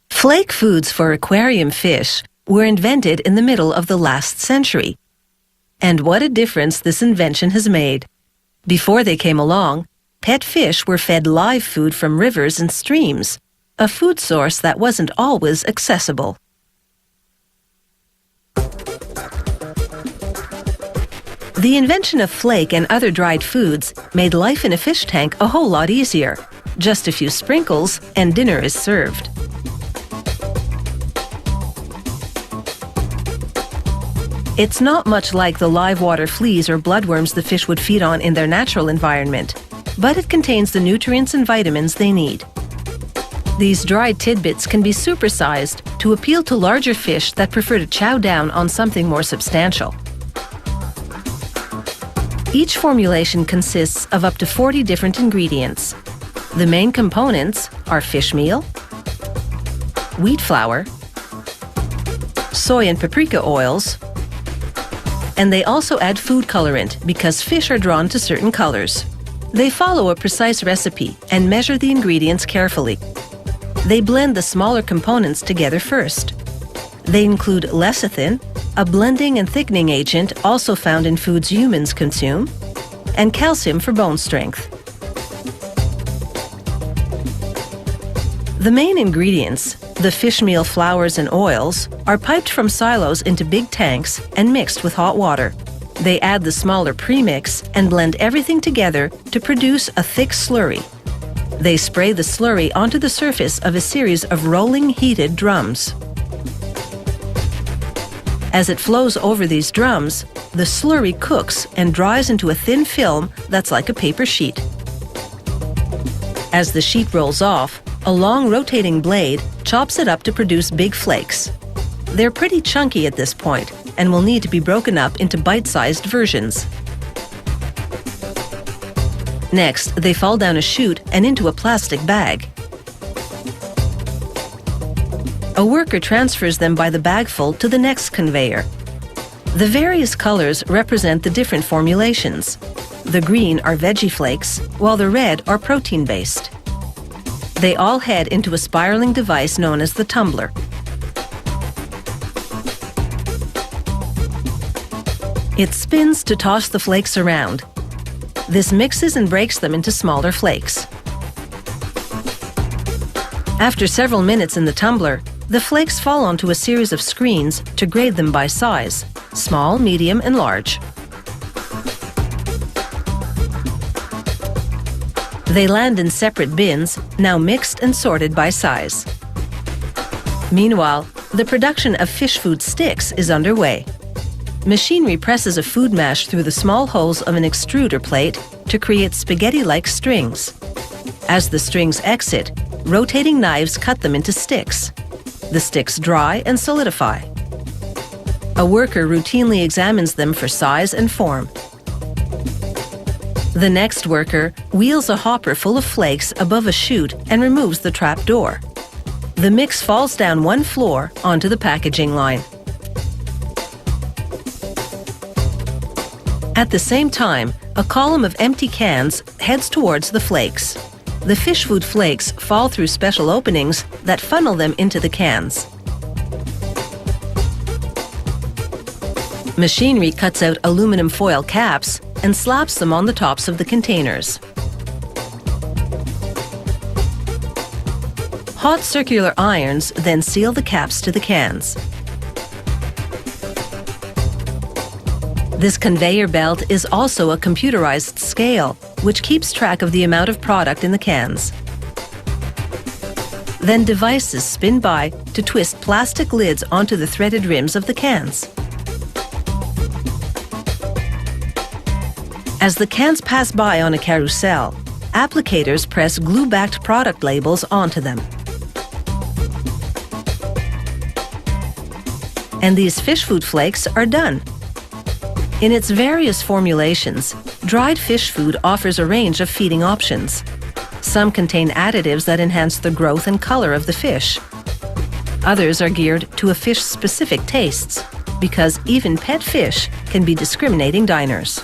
Flake foods for aquarium fish were invented in the middle of the last century. And what a difference this invention has made. Before they came along, pet fish were fed live food from rivers and streams, a food source that wasn't always accessible. The invention of flake and other dried foods made life in a fish tank a whole lot easier. Just a few sprinkles and dinner is served. It's not much like the live water fleas or bloodworms the fish would feed on in their natural environment, but it contains the nutrients and vitamins they need. These dried tidbits can be supersized to appeal to larger fish that prefer to chow down on something more substantial. Each formulation consists of up to 40 different ingredients. The main components are fish meal, wheat flour, soy and paprika oils, and they also add food colorant because fish are drawn to certain colors. They follow a precise recipe and measure the ingredients carefully. They blend the smaller components together first. They include lecithin, a blending and thickening agent also found in foods humans consume, and calcium for bone strength. The main ingredients, the fish meal flours and oils, are piped from silos into big tanks and mixed with hot water. They add the smaller premix and blend everything together to produce a thick slurry. They spray the slurry onto the surface of a series of rolling heated drums. As it flows over these drums, the slurry cooks and dries into a thin film that's like a paper sheet. As the sheet rolls off, a long rotating blade chops it up to produce big flakes. They're pretty chunky at this point and will need to be broken up into bite-sized versions. Next, they fall down a chute and into a plastic bag. A worker transfers them by the bagful to the next conveyor. The various colors represent the different formulations. The green are veggie flakes, while the red are protein-based. They all head into a spiraling device known as the tumbler. It spins to toss the flakes around. This mixes and breaks them into smaller flakes. After several minutes in the tumbler, the flakes fall onto a series of screens to grade them by size: small, medium, and large. They land in separate bins, now mixed and sorted by size. Meanwhile, the production of fish food sticks is underway. Machinery presses a food mash through the small holes of an extruder plate to create spaghetti-like strings. As the strings exit, rotating knives cut them into sticks. The sticks dry and solidify. A worker routinely examines them for size and form. The next worker wheels a hopper full of flakes above a chute and removes the trap door. The mix falls down one floor onto the packaging line. At the same time, a column of empty cans heads towards the flakes. The fish food flakes fall through special openings that funnel them into the cans. Machinery cuts out aluminum foil caps and slaps them on the tops of the containers. Hot circular irons then seal the caps to the cans. This conveyor belt is also a computerized scale, which keeps track of the amount of product in the cans. Then devices spin by to twist plastic lids onto the threaded rims of the cans. As the cans pass by on a carousel, applicators press glue-backed product labels onto them. And these fish food flakes are done. In its various formulations, dried fish food offers a range of feeding options. Some contain additives that enhance the growth and color of the fish. Others are geared to a fish's specific tastes, because even pet fish can be discriminating diners.